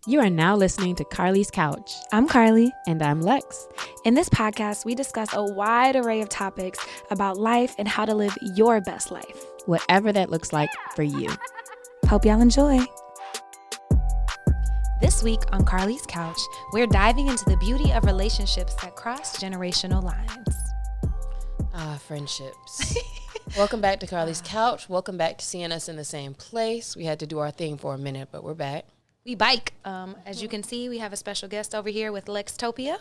You are now listening to Carlie's Couch. I'm Carlie. And I'm Lex. In this podcast, we discuss a wide array of topics about life and how to live your best life. Whatever that looks like for you. Hope y'all enjoy. This week on Carlie's Couch, we're diving into the beauty of relationships that cross generational lines. Friendships. Welcome back to Carlie's Couch. Welcome back to seeing us in the same place. We had to do our thing for a minute, but we're back. We bike. As you can see, we have a special guest over here with Lextopia.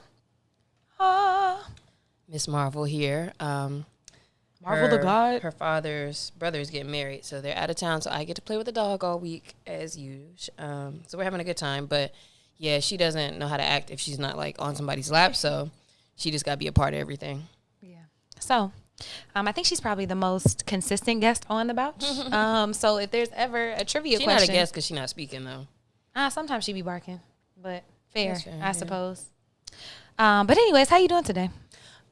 Miss Marvel here. Marvel the God. Her father's brother is getting married, so they're out of town, so I get to play with the dog all week as usual. So we're having a good time, but yeah, she doesn't know how to act if she's not like on somebody's lap, so she just got to be a part of everything. Yeah. So I think she's probably the most consistent guest on the Bouch. So if there's ever a trivia question. She's not a guest because she's not speaking, though. Sometimes she be barking, but fair, I suppose. But anyways, how you doing today?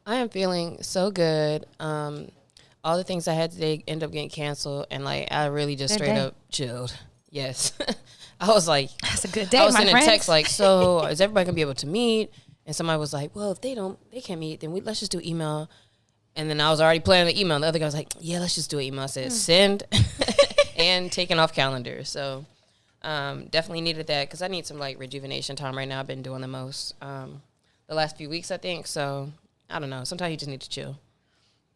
I am feeling so good. All the things I had today end up getting canceled, and like I really just straight up chilled. Yes, I was like, that's a good day. I was my sending friends. text like, so is everybody gonna be able to meet? And somebody was like, well, if they can't meet, then let's just do email. And then I was already planning the email. And the other guy was like, yeah, let's just do an email. I said send and taking off calendar. So. Definitely needed that because I need some like rejuvenation time right now. I've been doing the most the last few weeks, I think. So I don't know. Sometimes you just need to chill.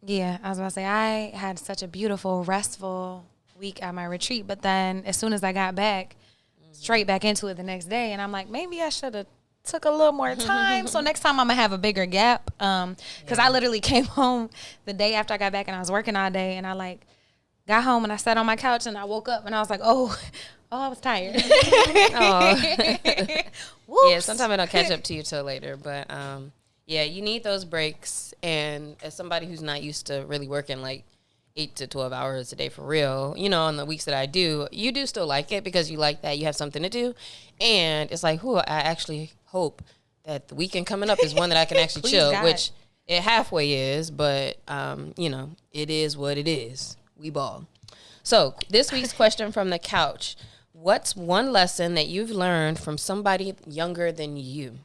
Yeah, I was about to say I had such a beautiful, restful week at my retreat, but then as soon as I got back, straight back into it the next day, and I'm like, maybe I should have took a little more time. So next time I'm gonna have a bigger gap because I literally came home the day after I got back and I was working all day, and I like got home and I sat on my couch and I woke up and I was like, oh, I was tired. Yeah, sometimes I don't catch up to you till later. But, yeah, you need those breaks. And as somebody who's not used to really working like 8 to 12 hours a day for real, you know, on the weeks that I do, you do still like it because you like that you have something to do. And it's like, I actually hope that the weekend coming up is one that I can actually chill, God. which it halfway is. But, you know, it is what it is. We ball. So this week's question from the couch. What's one lesson that you've learned from somebody younger than you?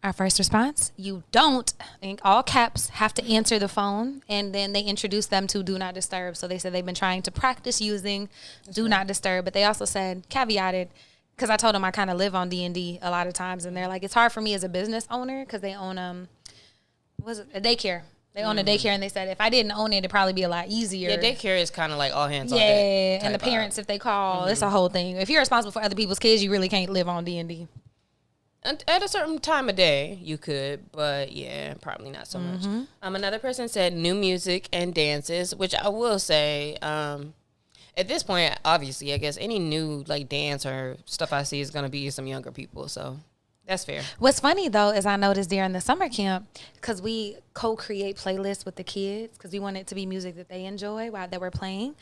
Our first response, you don't, in all caps, have to answer the phone. And then they introduced them to Do Not Disturb. So they said they've been trying to practice using Do Not Disturb. But they also said, caveated, because I told them I kind of live on D&D a lot of times. And they're like, it's hard for me as a business owner because they own a daycare. They own a daycare, and they said if I didn't own it, it'd probably be a lot easier. Yeah, daycare is kind of like all hands on deck. Yeah, and the parents, if they call, it's a whole thing. If you're responsible for other people's kids, you really can't live on D&D. At a certain time of day, you could, but yeah, probably not so much. Another person said new music and dances, which I will say, at this point, obviously, I guess any new like dance or stuff I see is going to be some younger people, so that's fair. What's funny, though, is I noticed during the summer camp, because we co-create playlists with the kids, because we want it to be music that they enjoy while that we're playing.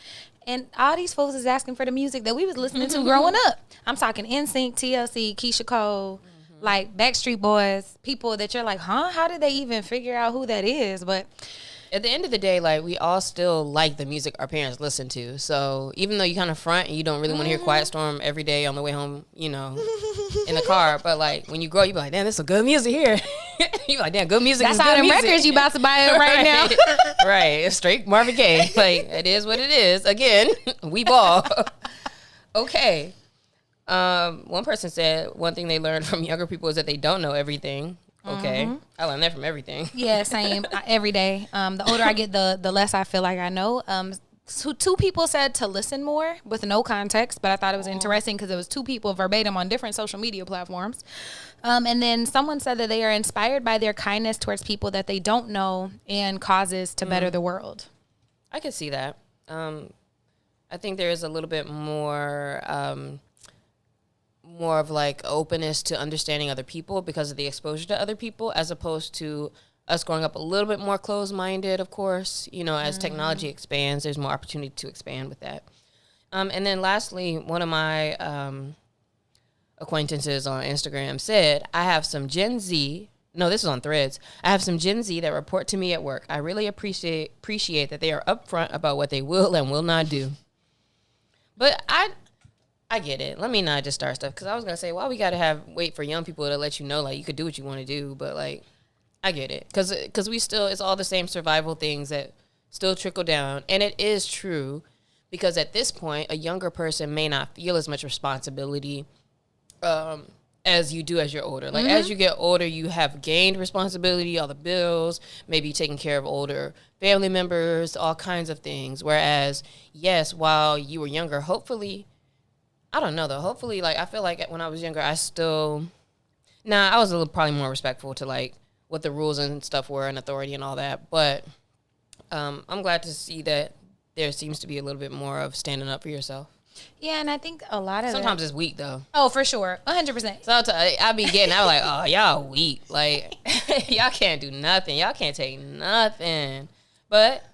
And all these folks is asking for the music that we was listening to growing up. I'm talking NSYNC, TLC, Keisha Cole, like Backstreet Boys, people that you're like, huh? How did they even figure out who that is? But at the end of the day, like, we all still like the music our parents listen to. So even though you kind of front and you don't really want to hear Quiet Storm every day on the way home, you know, in the car, but like when you grow, you be like, damn, this is good music here. You be like, damn, good music. That's how them records you about to buy it right now. Right, it's straight Marvin Gaye. Like, it is what it is. Again, we ball. Okay. One person said one thing they learned from younger people is that they don't know everything. Okay. I learned that from everything. Yeah, same. Every day. The older I get, the less I feel like I know. Two people said to listen more with no context, but I thought it was interesting because it was two people verbatim on different social media platforms. And then someone said that they are inspired by their kindness towards people that they don't know and causes to better the world. I could see that. I think there is a little bit more of like openness to understanding other people because of the exposure to other people, as opposed to us growing up a little bit more closed-minded, of course. You know, as technology expands, there's more opportunity to expand with that. And then lastly, one of my acquaintances on Instagram said, I have some Gen Z, no, this is on Threads, I have some Gen Z that report to me at work. I really appreciate that they are upfront about what they will and will not do. But I I get it. Let me not just start stuff, because I was gonna say, why we gotta wait for young people to let you know, like, you could do what you want to do, but like, I get it, because we still, it's all the same survival things that still trickle down, and it is true, because at this point, a younger person may not feel as much responsibility as you do as you're older. Like, as you get older, you have gained responsibility, all the bills, maybe taking care of older family members, all kinds of things. Whereas, yes, while you were younger, hopefully, I don't know though, hopefully, like, I feel like when I was younger, I was a little probably more respectful to like what the rules and stuff were and authority and all that. But I'm glad to see that there seems to be a little bit more of standing up for yourself. Yeah, and I think a lot of sometimes it's weak though. Oh, for sure, 100%. So I be getting, I'm like, oh, y'all weak. Like, y'all can't do nothing. Y'all can't take nothing. But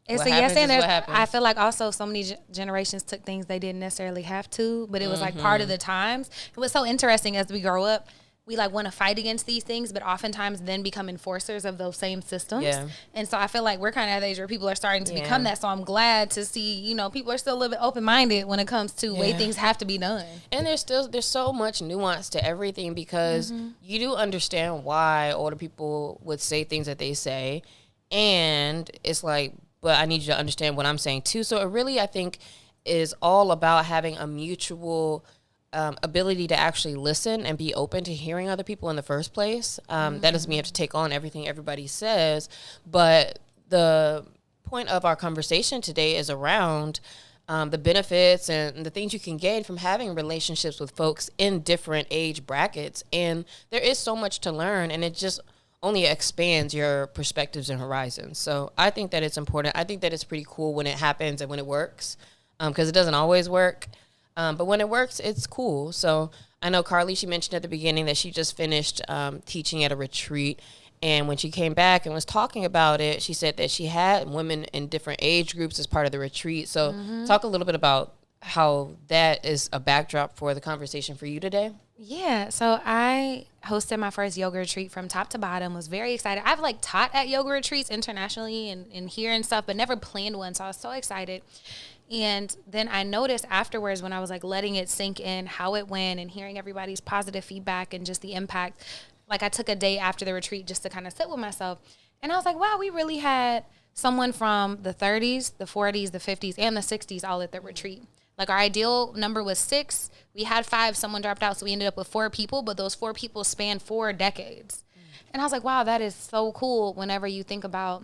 It's a yes and I feel like also so many generations took things they didn't necessarily have to, but it was like part of the times. It was so interesting as we grow up. We like want to fight against these things, but oftentimes then become enforcers of those same systems. Yeah. And so I feel like we're kind of at the age where people are starting to become that. So I'm glad to see, you know, people are still a little bit open-minded when it comes to way things have to be done. And there's so much nuance to everything, because you do understand why older people would say things that they say. And it's like, but I need you to understand what I'm saying too. So it really, I think, is all about having a mutual ability to actually listen and be open to hearing other people in the first place. That doesn't mean you have to take on everything everybody says, but the point of our conversation today is around the benefits and the things you can gain from having relationships with folks in different age brackets. And there is so much to learn, and it just only expands your perspectives and horizons. So I think that it's important. I think that it's pretty cool when it happens and when it works, because it doesn't always work. But when it works, it's cool. So I know Carlie, she mentioned at the beginning that she just finished teaching at a retreat. And when she came back and was talking about it, she said that she had women in different age groups as part of the retreat. So talk a little bit about how that is a backdrop for the conversation for you today. Yeah, so I hosted my first yoga retreat from top to bottom, was very excited. I've like taught at yoga retreats internationally and here and stuff, but never planned one. So I was so excited. And then I noticed afterwards when I was like letting it sink in how it went and hearing everybody's positive feedback and just the impact, like I took a day after the retreat just to kind of sit with myself. And I was like, wow, we really had someone from the 30s, the 40s, the 50s, and the 60s all at the retreat. Like our ideal number was 6. We had 5, someone dropped out. So we ended up with 4 people, but those 4 people spanned 4 decades. And I was like, wow, that is so cool whenever you think about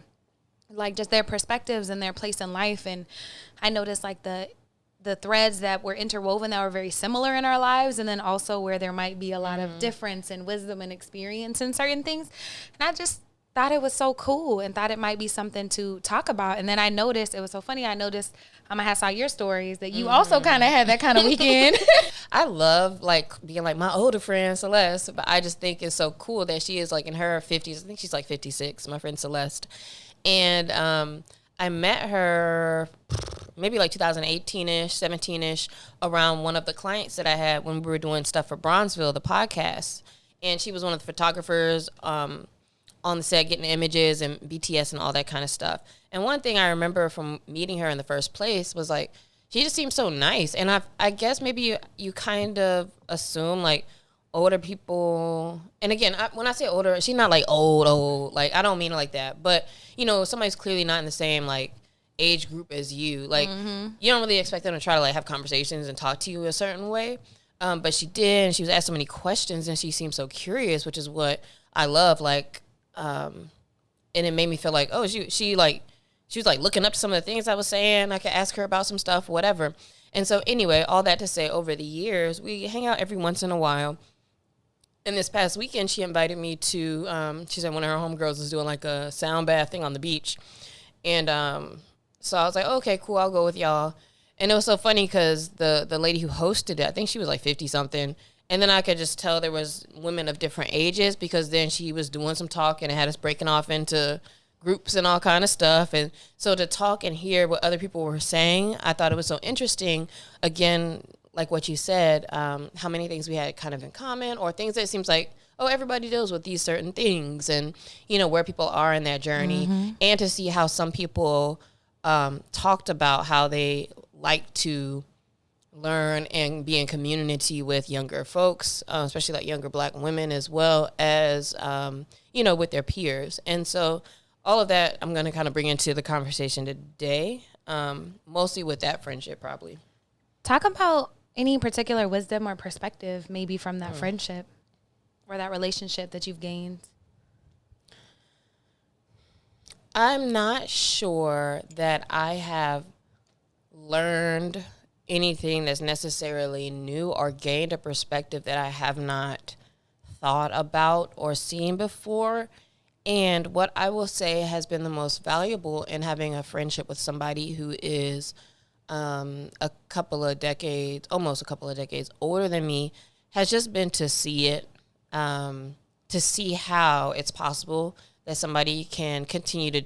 like just their perspectives and their place in life. And I noticed like the threads that were interwoven that were very similar in our lives, and then also where there might be a lot of difference and wisdom and experience in certain things. And I just thought it was so cool and thought it might be something to talk about. And then I noticed, it was so funny, I noticed I saw your stories that you also kind of had that kind of weekend. I love like being like my older friend Celeste, but I just think it's so cool that she is like in her 50s. I think she's like 56, my friend Celeste. And I met her maybe like 2018-ish, 17-ish, around one of the clients that I had when we were doing stuff for Bronzeville, the podcast. And she was one of the photographers on the set getting images and BTS and all that kind of stuff. And one thing I remember from meeting her in the first place was like, she just seemed so nice. And I guess maybe you kind of assume like older people, and again, when I say older, she's not like old, like I don't mean it like that, but you know, somebody's clearly not in the same like age group as you, like you don't really expect them to try to like have conversations and talk to you a certain way, but she did, and she was asked so many questions, and she seemed so curious, which is what I love, like and it made me feel like, oh, she was like looking up to some of the things I was saying. I could ask her about some stuff, whatever. And so anyway, all that to say, over the years, we hang out every once in a while. And this past weekend, she invited me to, she said one of her homegirls was doing like a sound bath thing on the beach. And so I was like, okay, cool, I'll go with y'all. And it was so funny because the lady who hosted it, I think she was like 50-something. And then I could just tell there was women of different ages, because then she was doing some talking and had us breaking off into groups and all kind of stuff. And so to talk and hear what other people were saying, I thought it was so interesting. Again, like what you said, how many things we had kind of in common, or things that it seems like, oh, everybody deals with these certain things, and, you know, where people are in their journey, and to see how some people talked about how they like to learn and be in community with younger folks, especially like younger Black women, as well as, with their peers. And so all of that I'm going to kind of bring into the conversation today, mostly with that friendship probably. Talk about any particular wisdom or perspective maybe from that friendship or that relationship that you've gained. I'm not sure that I have learned anything that's necessarily new or gained a perspective that I have not thought about or seen before. And what I will say has been the most valuable in having a friendship with somebody who is almost a couple of decades older than me, has just been to see it, to see how it's possible that somebody can continue to,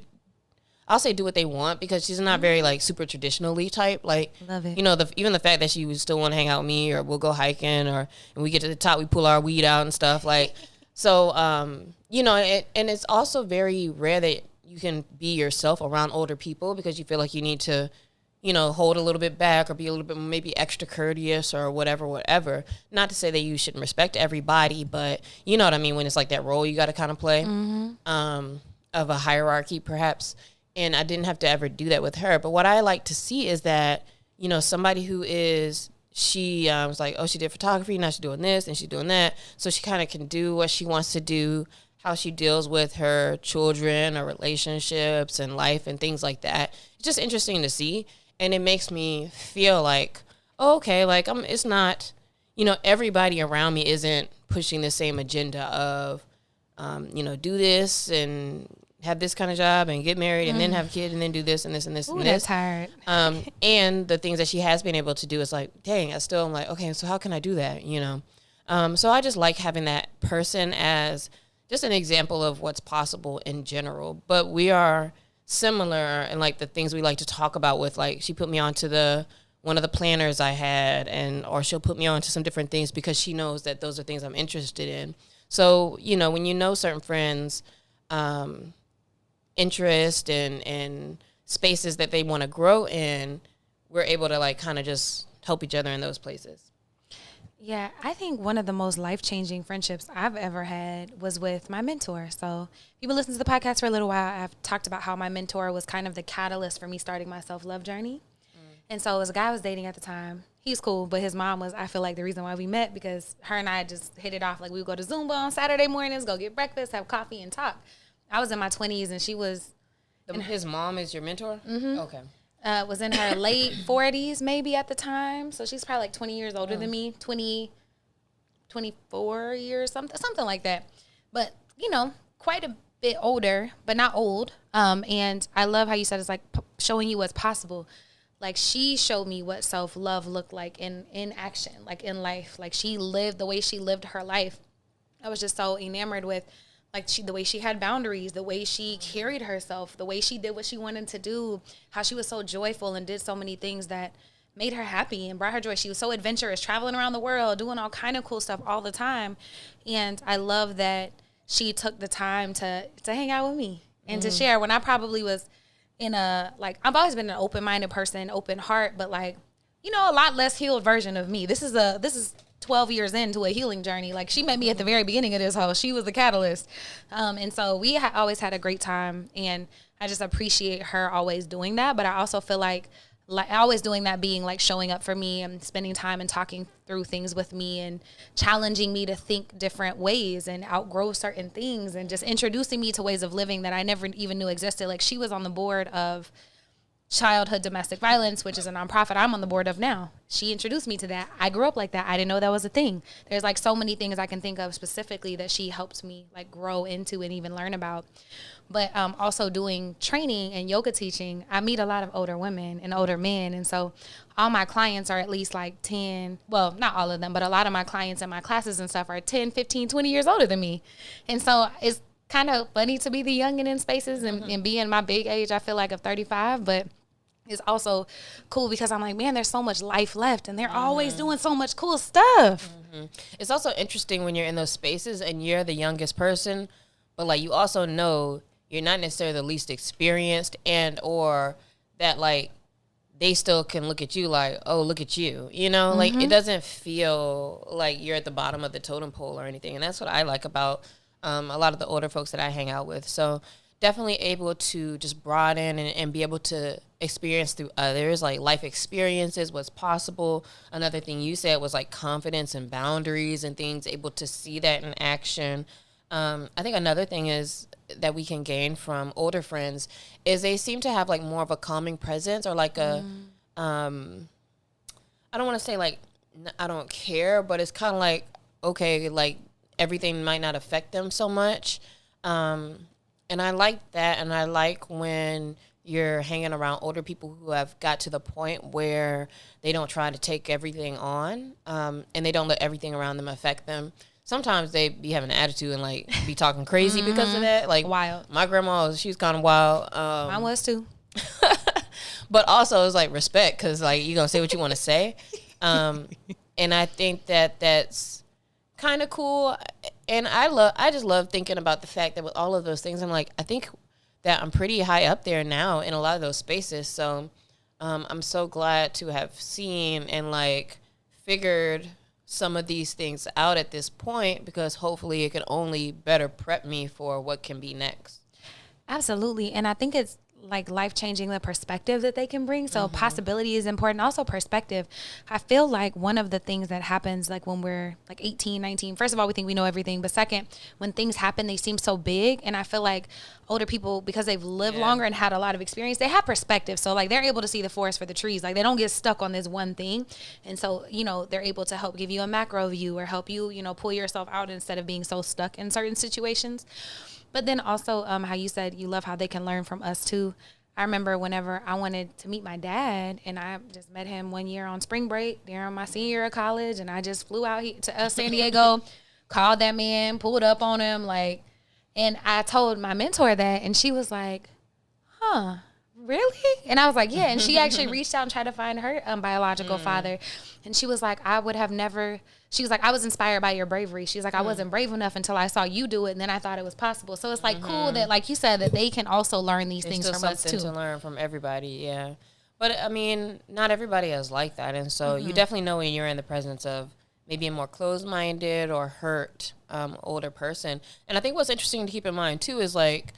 I'll say, do what they want, because she's not very like super traditionally type. Like, love it. Even the fact that she would still want to hang out with me, or we'll go hiking, or and we get to the top, we pull our weed out and stuff. Like, so, and it's also very rare that you can be yourself around older people, because you feel like you need to, hold a little bit back or be a little bit maybe extra courteous or whatever. Not to say that you shouldn't respect everybody, but you know what I mean, when it's like that role you got to kind of play, of a hierarchy perhaps. And I didn't have to ever do that with her. But what I like to see is that, somebody who is, she was like, oh, she did photography, now she's doing this and she's doing that. So she kind of can do what she wants to do, how she deals with her children or relationships and life and things like that. It's just interesting to see. And it makes me feel like, oh, okay, like it's not, everybody around me isn't pushing the same agenda of, do this and have this kind of job and get married and then have a kid and then do this and this and this and this. That's hard. And the things that she has been able to do is like, dang, I'm like, okay, so how can I do that? So I just like having that person as just an example of what's possible in general. But we are similar in like the things we like to talk about with, like, she put me onto one of the planners I had, or she'll put me on to some different things because she knows that those are things I'm interested in. So, when certain friends, interest and spaces that they want to grow in, we're able to like kind of just help each other in those places. Yeah, I think one of the most life-changing friendships I've ever had was with my mentor. So people listen to the podcast for a little while. I've talked about how my mentor was kind of the catalyst for me starting my self-love journey. And so as a guy I was dating at the time, he's cool, but his mom was, I feel like, the reason why we met, because her and I just hit it off. Like, we would go to Zumba on Saturday mornings, go get breakfast, have coffee, and talk. I was in my 20s, and she was... His mom is your mentor? Mm-hmm. Okay. Was in her late 40s maybe at the time. So she's probably like 20 years older than me, 24 years, something like that. But, quite a bit older, but not old. And I love how you said it's like showing you what's possible. Like, she showed me what self-love looked like in action, like in life. Like, she lived the way she lived her life. I was just so enamored with, like, the way she had boundaries, the way she carried herself, the way she did what she wanted to do, how she was so joyful and did so many things that made her happy and brought her joy. She was so adventurous, traveling around the world, doing all kind of cool stuff all the time. And I love that she took the time to hang out with me and to share, when I probably was in I've always been an open-minded person, open heart, but like, a lot less healed version of me. This is 12 years into a healing journey. Like, she met me at the very beginning of this whole, she was the catalyst. And so we always had a great time, and I just appreciate her always doing that. But I also feel like always doing that, being like showing up for me and spending time and talking through things with me and challenging me to think different ways and outgrow certain things, and just introducing me to ways of living that I never even knew existed. Like, she was on the board of Childhood Domestic Violence, which is a nonprofit I'm on the board of now. She introduced me to that. I grew up like that. I didn't know that was a thing. There's like so many things I can think of specifically that she helped me like grow into and even learn about. But also doing training and yoga teaching, I meet a lot of older women and older men. And so all my clients are at least like 10, well, not all of them, but a lot of my clients in my classes and stuff are 10, 15, 20 years older than me. And so it's kind of funny to be the youngin' in spaces and be in my big age, I feel like, of 35, but it's also cool because I'm like, man, there's so much life left, and they're always doing so much cool stuff. It's also interesting when you're in those spaces and you're the youngest person, but like, you also know you're not necessarily the least experienced, and or that like they still can look at you like, oh, look at you, you know, like it doesn't feel like you're at the bottom of the totem pole or anything. And that's what I like about a lot of the older folks that I hang out with. So definitely able to just broaden and be able to experience through others, like life experiences, what's possible. Another thing you said was like confidence and boundaries and things, able to see that in action. I think another thing is that we can gain from older friends is they seem to have like more of a calming presence, or like a, I don't want to say like, I don't care, but it's kind of like, okay, like everything might not affect them so much. And I like that. And I like when you're hanging around older people who have got to the point where they don't try to take everything on, and they don't let everything around them affect them. Sometimes they be having an attitude and like be talking crazy because of that. Like wild. My grandma, she was kind of wild. Mine was too. But also it's like respect, because like you gonna say what you want to say. And I think that that's kind of cool. And I just love thinking about the fact that with all of those things, I'm like, I think that I'm pretty high up there now in a lot of those spaces. So I'm so glad to have seen and like figured some of these things out at this point, because hopefully it can only better prep me for what can be next. Absolutely. And I think it's like life-changing, the perspective that they can bring. So possibility is important. Also perspective. I feel like one of the things that happens like when we're like 18, 19, first of all, we think we know everything. But second, when things happen, they seem so big. And I feel like older people, because they've lived longer and had a lot of experience, they have perspective. So like they're able to see the forest for the trees. Like they don't get stuck on this one thing. And so, you know, they're able to help give you a macro view or help you, you know, pull yourself out instead of being so stuck in certain situations. But then also how you said you love how they can learn from us too. I remember whenever I wanted to meet my dad, and I just met him one year on spring break during my senior year of college, and I just flew out here to San Diego, called that man, pulled up on him, like, and I told my mentor that, and she was like, huh, really? And I was like, yeah. And she actually reached out and tried to find her biological father. And she was like, I would have never, she was like, I was inspired by your bravery. She was like, I wasn't brave enough until I saw you do it. And then I thought it was possible. So it's like cool that, like you said, that they can also learn these things from us too. There's still something to learn from everybody, yeah. But I mean, not everybody is like that. And so you definitely know when you're in the presence of maybe a more closed-minded or hurt older person. And I think what's interesting to keep in mind too is like,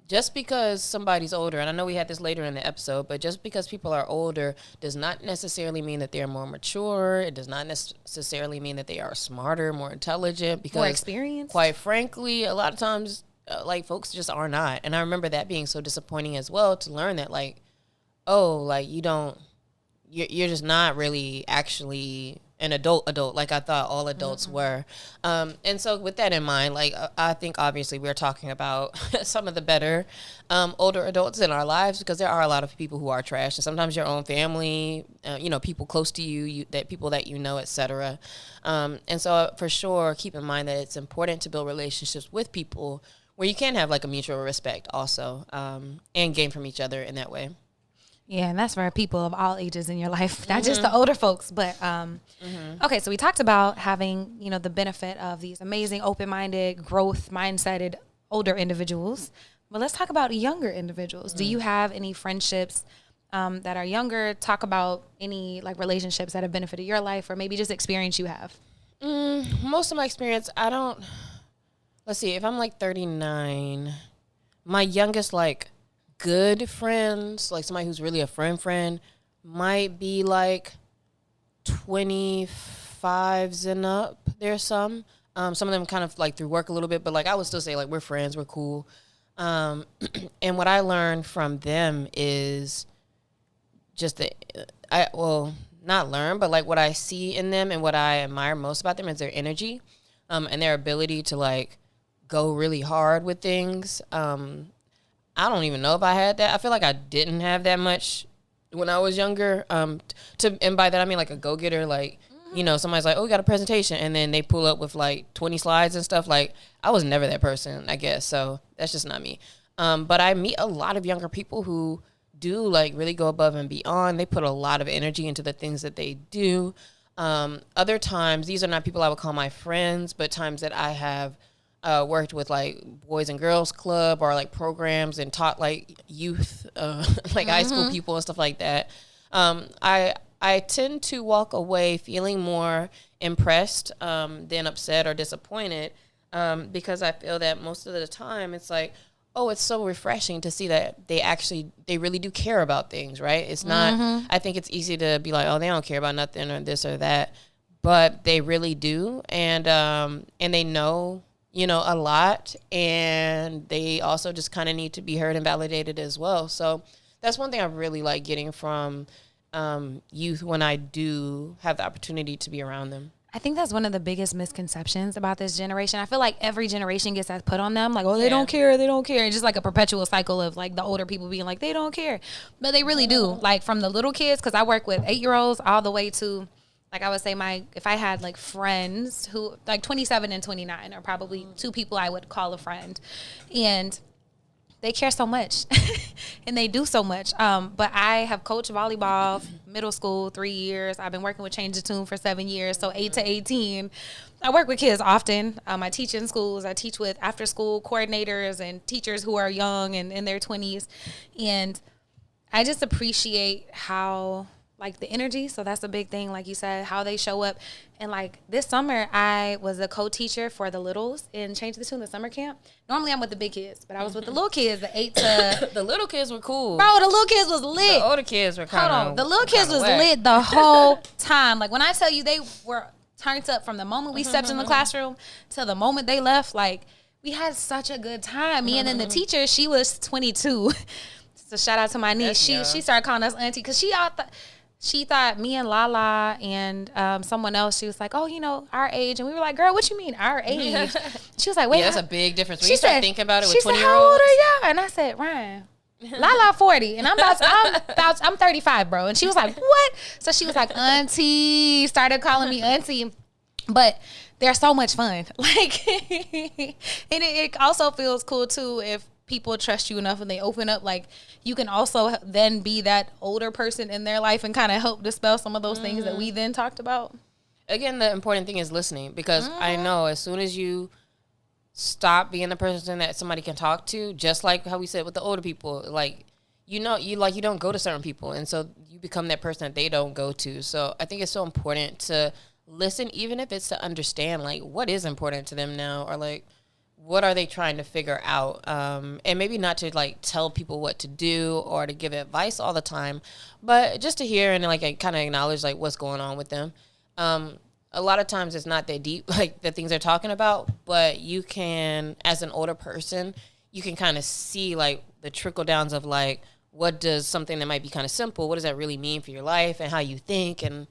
just because somebody's older, and I know we had this later in the episode, but just because people are older does not necessarily mean that they're more mature. It does not necessarily mean that they are smarter, more intelligent. Because more experienced. Quite frankly, a lot of times, like, folks just are not. And I remember that being so disappointing as well, to learn that, like, oh, like, you're just not really actually an adult like I thought all adults were. And so with that in mind, like I think obviously we're talking about some of the better older adults in our lives, because there are a lot of people who are trash, and sometimes your own family, you know, people close to you, that people that you know, etc. And so for sure, keep in mind that it's important to build relationships with people where you can have like a mutual respect also, and gain from each other in that way. Yeah, and that's for people of all ages in your life, not just the older folks. But okay, so we talked about having, you know, the benefit of these amazing, open-minded, growth mindseted older individuals. But let's talk about younger individuals. Do you have any friendships that are younger? Talk about any like relationships that have benefited your life, or maybe just experience you have. Most of my experience, I don't. Let's see. If I'm like 39, my youngest like good friends, like somebody who's really a friend, might be like 25s and up. There's some of them kind of like through work a little bit, but like I would still say like we're friends, we're cool. And what I learned from them is just not learn, but like what I see in them and what I admire most about them is their energy, and their ability to like go really hard with things. I don't even know if I had that. I feel like I didn't have that much when I was younger. And by that I mean like a go-getter, like, you know, somebody's like, oh, we got a presentation, and then they pull up with like 20 slides and stuff. Like, I was never that person, I guess. So that's just not me. But I meet a lot of younger people who do like really go above and beyond. They put a lot of energy into the things that they do. Other times, these are not people I would call my friends, but times that I have worked with like Boys and Girls Club or like programs and taught like youth, like high school people and stuff like that. I tend to walk away feeling more impressed than upset or disappointed, because I feel that most of the time it's like, oh, it's so refreshing to see that they really do care about things, right? It's not, I think it's easy to be like, oh, they don't care about nothing or this or that, but they really do. And they know, a lot, and they also just kind of need to be heard and validated as well. So that's one thing I really like getting from youth when I do have the opportunity to be around them. I think that's one of the biggest misconceptions about this generation. I feel like every generation gets that put on them. Like, oh, they don't care. They don't care. It's just like a perpetual cycle of like the older people being like, they don't care. But they really do. Like from the little kids, because I work with 8-year-olds all the way to, like I would say if I had like friends who like 27 and 29 are probably two people I would call a friend. And they care so much and they do so much. But I have coached volleyball middle school 3 years. I've been working with Change the Tune for 7 years. So 8 to 18, I work with kids often. I teach in schools. I teach with after school coordinators and teachers who are young and in their 20s. And I just appreciate how like the energy. So that's a big thing. Like you said, how they show up. And like this summer, I was a co-teacher for the littles in Change the Tune, the summer camp. Normally I'm with the big kids, but I was with the little kids, the 8 to... The little kids were cool. Bro, the little kids was lit. The older kids were kind of... Hold on. The little kids was lit the whole time. Like when I tell you they were turned up from the moment we stepped in the classroom to the moment they left, like we had such a good time. Me and then the teacher, she was 22. So shout out to my niece. She started calling us auntie because she thought me and Lala and someone else, she was like, oh, our age. And we were like, girl, what you mean, our age? She was like, wait. Yeah, that's a big difference. When you start thinking about it with 20-year-olds. She said, how old are you? And I said, Ryan, Lala 40. And I'm 35, bro. And she was like, what? So she was like, auntie, started calling me auntie. But they're so much fun. Like, and it also feels cool, too, if people trust you enough and they open up, like you can also then be that older person in their life and kind of help dispel some of those things that we then talked about. Again, the important thing is listening, because I know as soon as you stop being the person that somebody can talk to, just like how we said with the older people, like you don't go to certain people, and so you become that person that they don't go to. So I think it's so important to listen, even if it's to understand like what is important to them now, or like what are they trying to figure out? And maybe not to like tell people what to do or to give advice all the time, but just to hear and like kind of acknowledge like what's going on with them. A lot of times it's not that deep, like the things they're talking about, but you can, as an older person, you can kind of see like the trickle downs of like, what does something that might be kind of simple, what does that really mean for your life and how you think and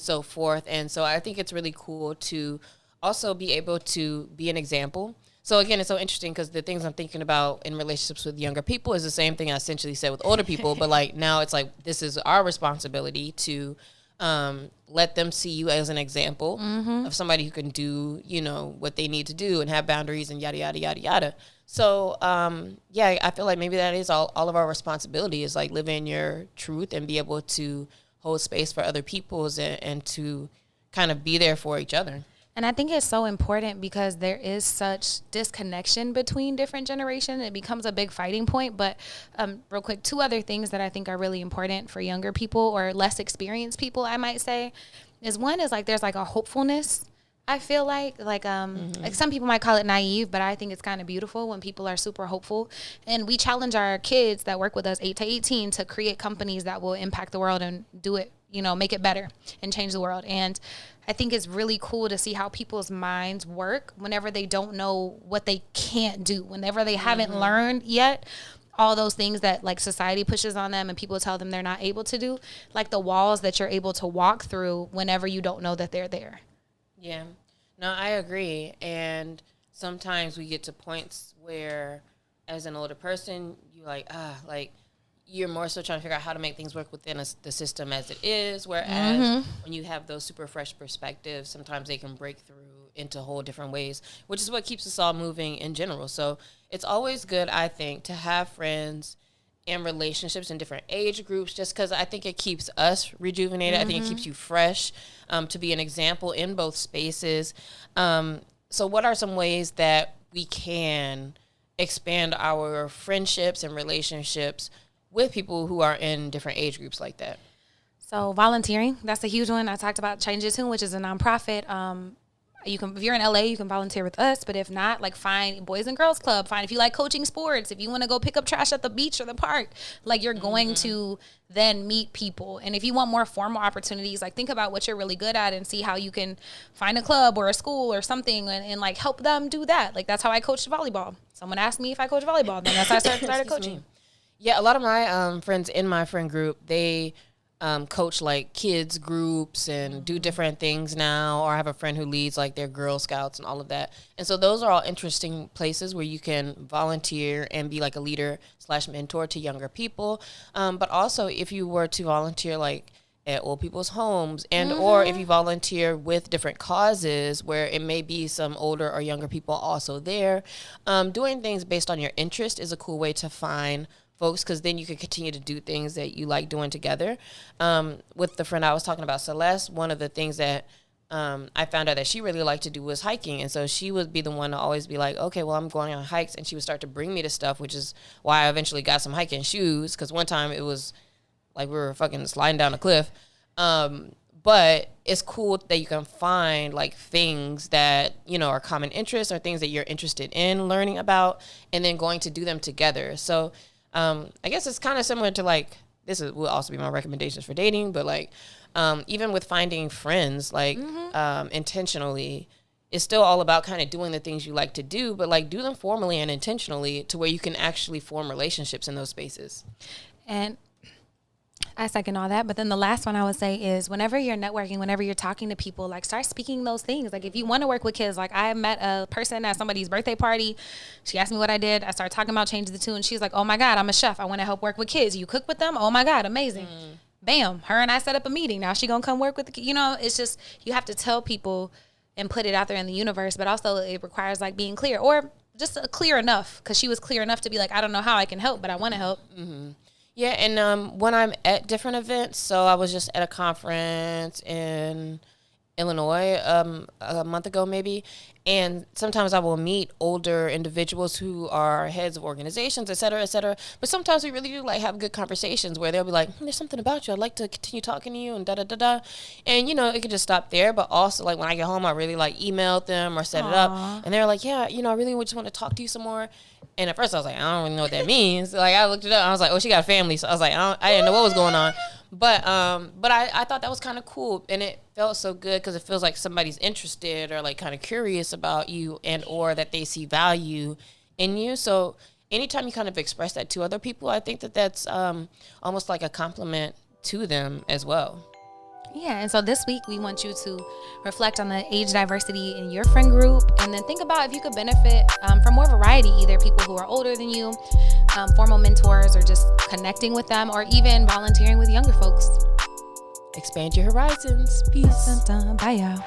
so forth. And so I think it's really cool to also be able to be an example. So again, it's so interesting because the things I'm thinking about in relationships with younger people is the same thing I essentially said with older people, but like now it's like this is our responsibility to let them see you as an example of somebody who can do, what they need to do and have boundaries and yada, yada, yada, yada. So, I feel like maybe that is all of our responsibility is like live in your truth and be able to hold space for other people's and to kind of be there for each other. And I think it's so important because there is such disconnection between different generations. It becomes a big fighting point. But real quick, 2 other things that I think are really important for younger people or less experienced people, I might say, is one is like there's like a hopefulness. I feel like some people might call it naive, but I think it's kind of beautiful when people are super hopeful. And we challenge our kids that work with us 8 to 18 to create companies that will impact the world and do it, make it better and change the world. And I think it's really cool to see how people's minds work whenever they don't know what they can't do, whenever they haven't learned yet all those things that like society pushes on them and people tell them they're not able to do, like the walls that you're able to walk through whenever you don't know that they're there. Yeah, no, I agree. And sometimes we get to points where as an older person, you you're more so trying to figure out how to make things work within the system as it is. Whereas when you have those super fresh perspectives, sometimes they can break through into whole different ways, which is what keeps us all moving in general. So it's always good, I think, to have friends and relationships in different age groups, just because I think it keeps us rejuvenated. I think it keeps you fresh, to be an example in both spaces. So what are some ways that we can expand our friendships and relationships with people who are in different age groups like that? So volunteering, that's a huge one. I talked about Change Your Tune, which is a nonprofit. You can, if you're in LA, you can volunteer with us. But if not, like find Boys and Girls Club. Find if you like coaching sports. If you want to go pick up trash at the beach or the park, like you're going to then meet people. And if you want more formal opportunities, like think about what you're really good at and see how you can find a club or a school or something and like help them do that. Like that's how I coached volleyball. Someone asked me if I coach volleyball, then that's how I started coaching. Yeah, a lot of my friends in my friend group, they coach like kids groups and do different things now, or I have a friend who leads like their Girl Scouts and all of that. And so those are all interesting places where you can volunteer and be like a leader / mentor to younger people. But also if you were to volunteer like at old people's homes and or if you volunteer with different causes where it may be some older or younger people also there, doing things based on your interest is a cool way to find folks, because then you can continue to do things that you like doing together. With the friend I was talking about, Celeste, one of the things that I found out that she really liked to do was hiking. And so she would be the one to always be like, okay, well, I'm going on hikes. And she would start to bring me to stuff, which is why I eventually got some hiking shoes. Because one time it was like we were fucking sliding down a cliff. But it's cool that you can find like things that, you know, are common interests or things that you're interested in learning about and then going to do them together. So I guess it's kind of similar to like, will also be my recommendations for dating, but like, even with finding friends, like, intentionally, it's still all about kind of doing the things you like to do, but like do them formally and intentionally to where you can actually form relationships in those spaces. And I second all that. But then the last one I would say is whenever you're networking, whenever you're talking to people, like start speaking those things. Like if you want to work with kids, like I met a person at somebody's birthday party. She asked me what I did. I started talking about Change the Tune. She's like, oh my God, I'm a chef. I want to help work with kids. You cook with them? Oh my God, amazing. Bam. Her and I set up a meeting. Now she going to come work with the kids. You know, it's just, you have to tell people and put it out there in the universe, but also it requires like being clear or just clear enough. Cause she was clear enough to be like, I don't know how I can help, but I want to help. Yeah, and when I'm at different events, so I was just at a conference in Illinois a month ago maybe, and sometimes I will meet older individuals who are heads of organizations, et cetera, but sometimes we really do like have good conversations where they'll be like, there's something about you, I'd like to continue talking to you and da-da-da-da, and you know, it could just stop there, but also like when I get home, I really like emailed them or set it up, and they're like, yeah, you know, I really just want to talk to you some more. And at first I was like, I don't really know what that means. Like I looked it up, and I was like, oh, she got a family. So I was like, I didn't know what was going on. But I thought that was kind of cool, and it felt so good because it feels like somebody's interested or like kind of curious about you and or that they see value in you. So anytime you kind of express that to other people, I think that that's almost like a compliment to them as well. Yeah, and so this week we want you to reflect on the age diversity in your friend group and then think about if you could benefit from more variety, either people who are older than you, formal mentors, or just connecting with them, or even volunteering with younger folks. Expand your horizons. Peace. Bye, y'all.